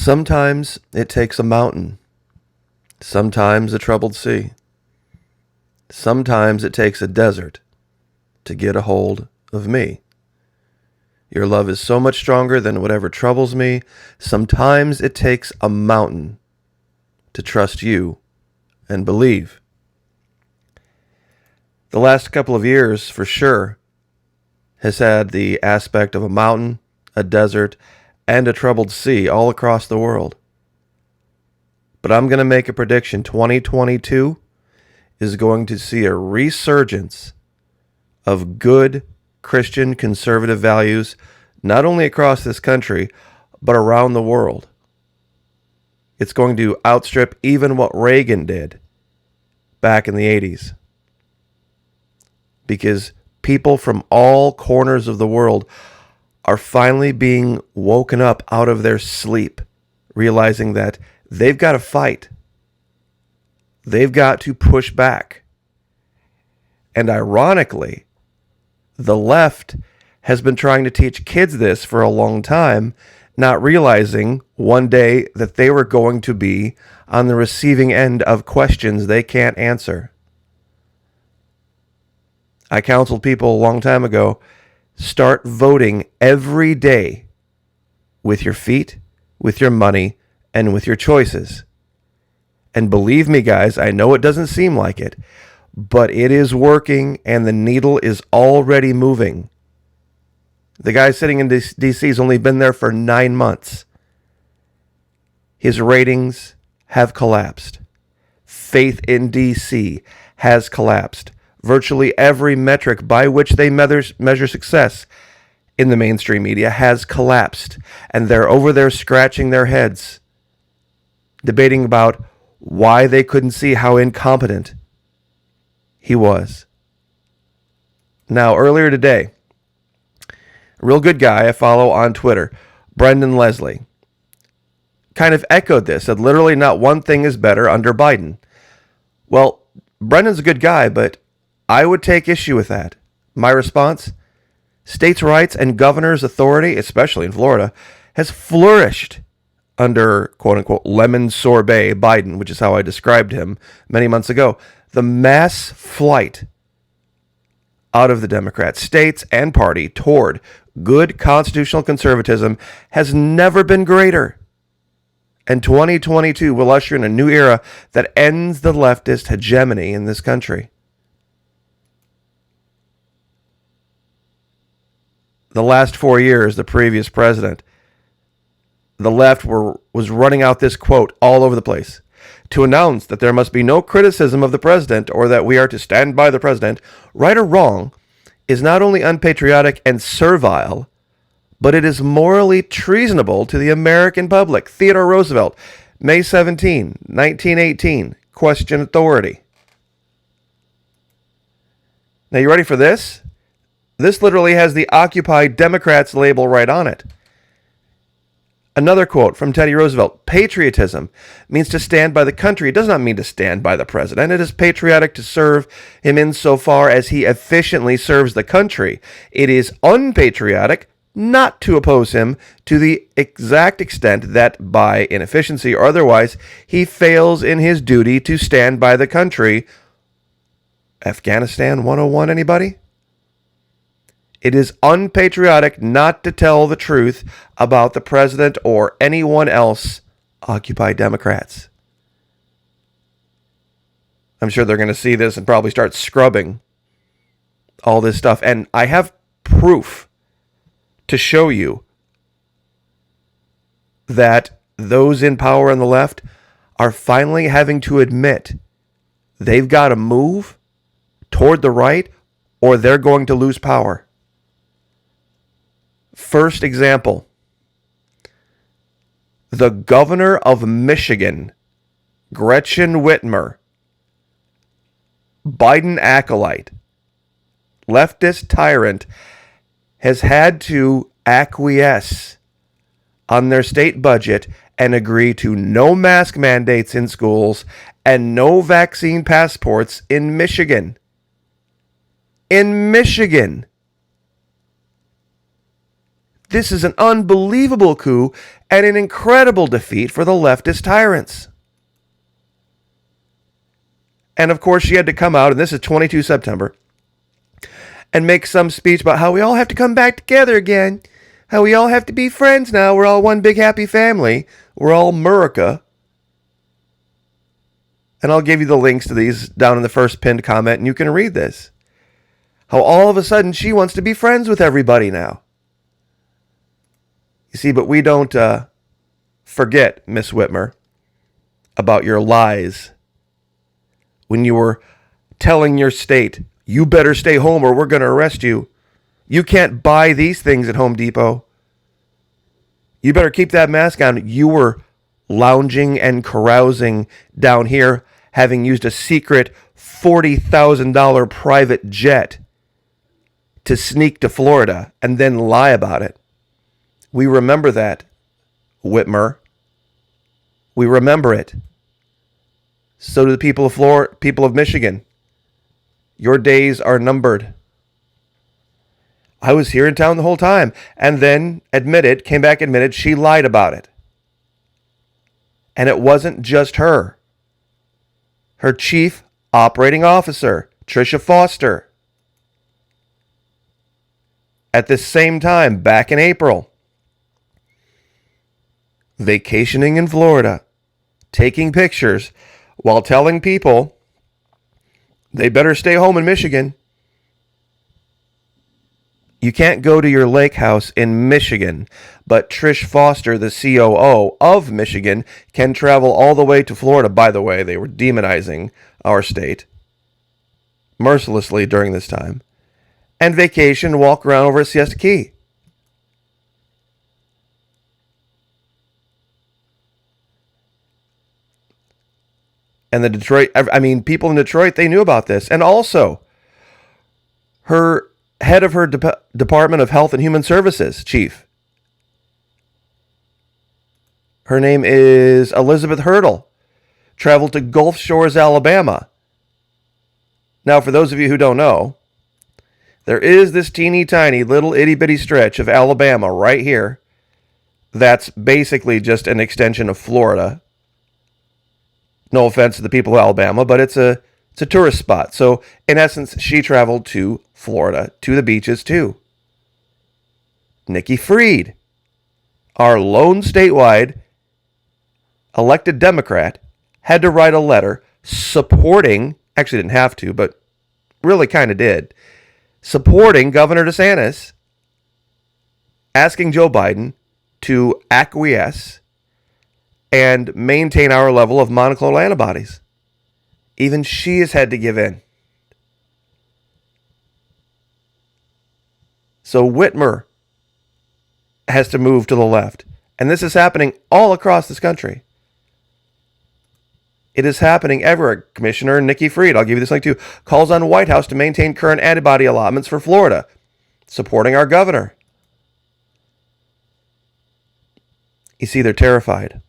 Sometimes it takes a mountain, sometimes a troubled sea, sometimes it takes a desert to get a hold of me. Your love is so much stronger than whatever troubles me. Sometimes it takes a mountain to trust you and believe. The last couple of years, for sure, has had the aspect of a mountain, a desert, and a troubled sea all across the world. But I'm going to make a prediction. 2022 is going to see a resurgence of good Christian conservative values, not only across this country, but around the world. It's going to outstrip even what Reagan did back in the 80s. Because people from all corners of the world are finally being woken up out of their sleep, realizing that they've got to fight. They've got to push back. And ironically, the left has been trying to teach kids this for a long time, not realizing one day that they were going to be on the receiving end of questions they can't answer. I counseled people a long time ago, start voting every day with your feet, with your money, and with your choices. And believe me, guys, I know it doesn't seem like it, but it is working and the needle is already moving. The guy sitting in D.C. has only been there for 9 months. His ratings have collapsed. Faith in D.C. has collapsed. Virtually every metric by which they measure success in the mainstream media has collapsed. And they're over there scratching their heads, debating about why they couldn't see how incompetent he was. Now, earlier today, a real good guy I follow on Twitter, Brendan Leslie, kind of echoed this, said literally not one thing is better under Biden. Well, Brendan's a good guy, but I would take issue with that. My response? States' rights and governors' authority, especially in Florida, has flourished under quote-unquote lemon sorbet Biden, which is how I described him many months ago. The mass flight out of the Democrat states and party toward good constitutional conservatism has never been greater. And 2022 will usher in a new era that ends the leftist hegemony in this country. The last 4 years, the previous president, the left was running out this quote all over the place to announce that there must be no criticism of the president or that we are to stand by the president, right or wrong, is not only unpatriotic and servile, but it is morally treasonable to the American public. Theodore Roosevelt, May 17, 1918, question authority. Now, you ready for this? This literally has the Occupy Democrats label right on it. Another quote from Teddy Roosevelt, patriotism means to stand by the country. It does not mean to stand by the president. It is patriotic to serve him insofar as he efficiently serves the country. It is unpatriotic not to oppose him to the exact extent that by inefficiency or otherwise he fails in his duty to stand by the country. Afghanistan 101, anybody? It is unpatriotic not to tell the truth about the president or anyone else. Occupy Democrats. I'm sure they're going to see this and probably start scrubbing all this stuff. And I have proof to show you that those in power on the left are finally having to admit they've got to move toward the right or they're going to lose power. First example, the governor of Michigan, Gretchen Whitmer, Biden acolyte, leftist tyrant, has had to acquiesce on their state budget and agree to no mask mandates in schools and no vaccine passports in Michigan. In Michigan. This is an unbelievable coup and an incredible defeat for the leftist tyrants. And of course, she had to come out, and this is 22 September, and make some speech about how we all have to come back together again, how we all have to be friends now. We're all one big happy family. We're all America. And I'll give you the links to these down in the first pinned comment, and you can read this. How all of a sudden she wants to be friends with everybody now. You see, but we don't forget, Miss Whitmer, about your lies. When you were telling your state, you better stay home or we're going to arrest you. You can't buy these things at Home Depot. You better keep that mask on. You were lounging and carousing down here, having used a secret $40,000 private jet to sneak to Florida and then lie about it. We remember that, Whitmer. We remember it. So do the people of Florida, people of Michigan. Your days are numbered. I was here in town the whole time, and then came back admitted she lied about it. And it wasn't just her. Her chief operating officer, Tricia Foster. At this same time, back in April, vacationing in Florida, taking pictures while telling people they better stay home in Michigan. You can't go to your lake house in Michigan, but Trish Foster, the COO of Michigan, can travel all the way to Florida. By the way, they were demonizing our state mercilessly during this time. And vacation, walk around over at Siesta Key. And people in Detroit, they knew about this. And also, her head of her Department of Health and Human Services, chief. Her name is Elizabeth Hurdle. Traveled to Gulf Shores, Alabama. Now, for those of you who don't know, there is this teeny tiny little itty bitty stretch of Alabama right here. That's basically just an extension of Florida. No offense to the people of Alabama, but it's a tourist spot. So, in essence, she traveled to Florida, to the beaches too. Nikki Fried, our lone statewide elected Democrat, had to write a letter supporting, actually didn't have to, but really kind of did, supporting Governor DeSantis, asking Joe Biden to acquiesce and maintain our level of monoclonal antibodies. Even she has had to give in. So Whitmer has to move to the left. And this is happening all across this country. It is happening everywhere. Commissioner Nikki Fried, I'll give you this link too, calls on White House to maintain current antibody allotments for Florida, supporting our governor. You see, they're terrified.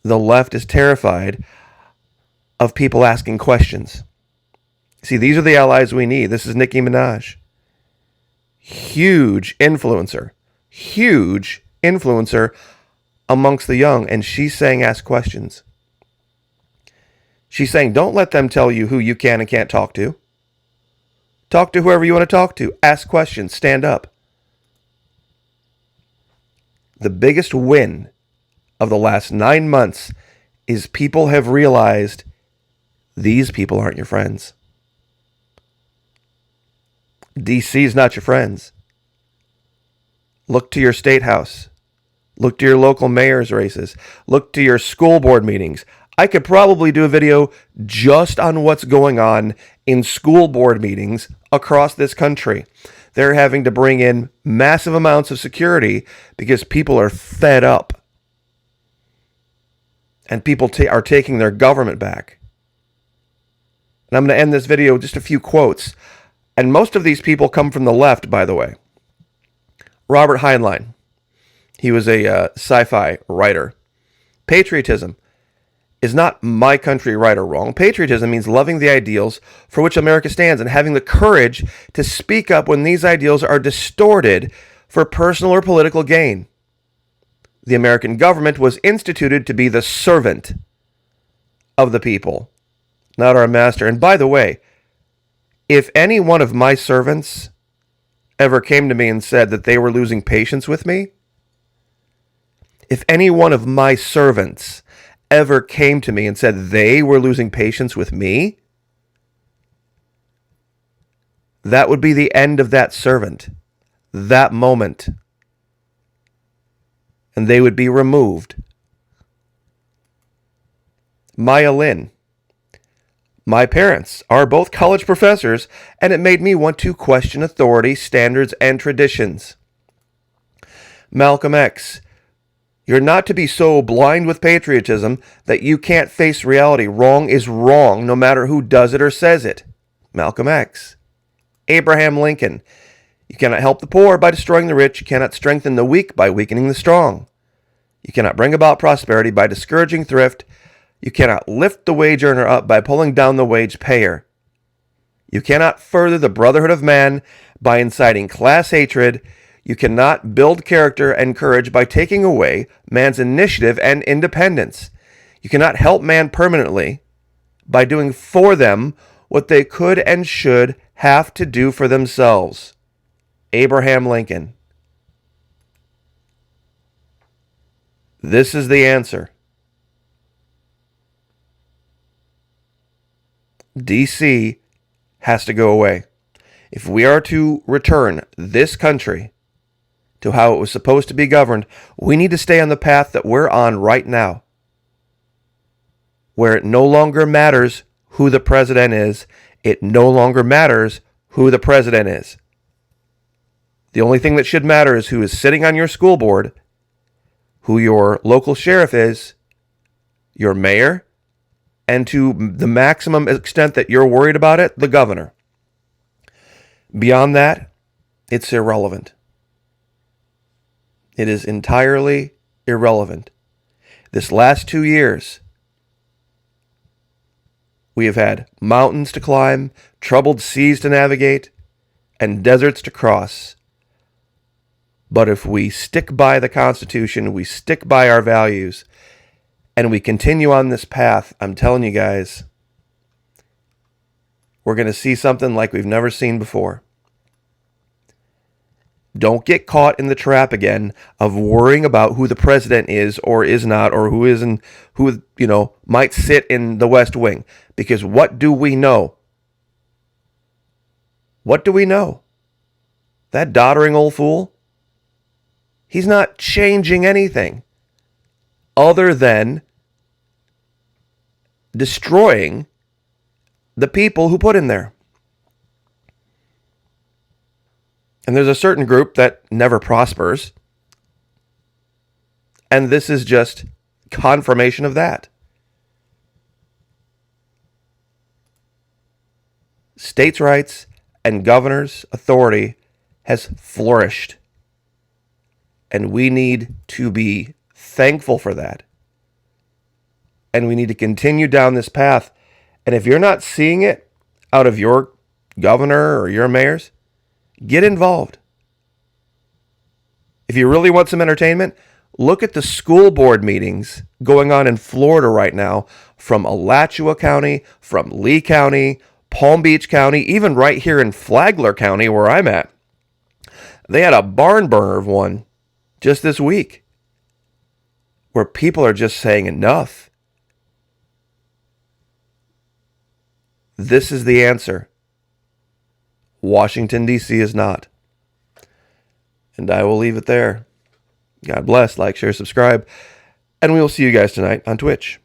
The left is terrified of people asking questions. See, these are the allies we need. This is Nicki Minaj. Huge influencer amongst the young. And she's saying, ask questions. She's saying, don't let them tell you who you can and can't talk to. Talk to whoever you want to talk to. Ask questions. Stand up. The biggest win of the last 9 months is people have realized these people aren't your friends. DC is not your friends. Look to your state house. Look to your local mayor's races. Look to your school board meetings. I could probably do a video just on what's going on in school board meetings across this country. They're having to bring in massive amounts of security because people are fed up. And people are taking their government back. And I'm going to end this video with just a few quotes. And most of these people come from the left, by the way. Robert Heinlein. He was a sci-fi writer. Patriotism is not my country right or wrong. Patriotism means loving the ideals for which America stands and having the courage to speak up when these ideals are distorted for personal or political gain. The American government was instituted to be the servant of the people, not our master. And by the way, if any one of my servants ever came to me and said that they were losing patience with me, if any one of my servants ever came to me and said they were losing patience with me, that would be the end of that servant, that moment. And they would be removed. Maya Lin. My parents are both college professors, and it made me want to question authority, standards, and traditions. Malcolm X. You're not to be so blind with patriotism that you can't face reality. Wrong is wrong, no matter who does it or says it. Malcolm X. Abraham Lincoln. You cannot help the poor by destroying the rich. You cannot strengthen the weak by weakening the strong. You cannot bring about prosperity by discouraging thrift. You cannot lift the wage earner up by pulling down the wage payer. You cannot further the brotherhood of man by inciting class hatred. You cannot build character and courage by taking away man's initiative and independence. You cannot help man permanently by doing for them what they could and should have to do for themselves. Abraham Lincoln. This is the answer. DC has to go away. If we are to return this country to how it was supposed to be governed, we need to stay on the path that we're on right now, where it no longer matters who the president is. It no longer matters who the president is. The only thing that should matter is who is sitting on your school board, who your local sheriff is, your mayor, and to the maximum extent that you're worried about it, the governor. Beyond that, it's irrelevant. It is entirely irrelevant. This last 2 years, we have had mountains to climb, troubled seas to navigate, and deserts to cross. But if we stick by the Constitution, we stick by our values, and we continue on this path, I'm telling you guys, we're going to see something like we've never seen before. Don't get caught in the trap again of worrying about who the president is or is not, or who isn't, who, might sit in the West Wing. Because what do we know? What do we know? That doddering old fool? He's not changing anything other than destroying the people who put him there. And there's a certain group that never prospers. And this is just confirmation of that. States' rights and governors' authority has flourished. And we need to be thankful for that. And we need to continue down this path. And if you're not seeing it out of your governor or your mayors, get involved. If you really want some entertainment, look at the school board meetings going on in Florida right now, from Alachua County, from Lee County, Palm Beach County, even right here in Flagler County where I'm at. They had a barn burner of one just this week where people are just saying enough. This is the answer. Washington, D.C. is not. And I will leave it there. God bless. Like, share, subscribe. And we will see you guys tonight on Twitch.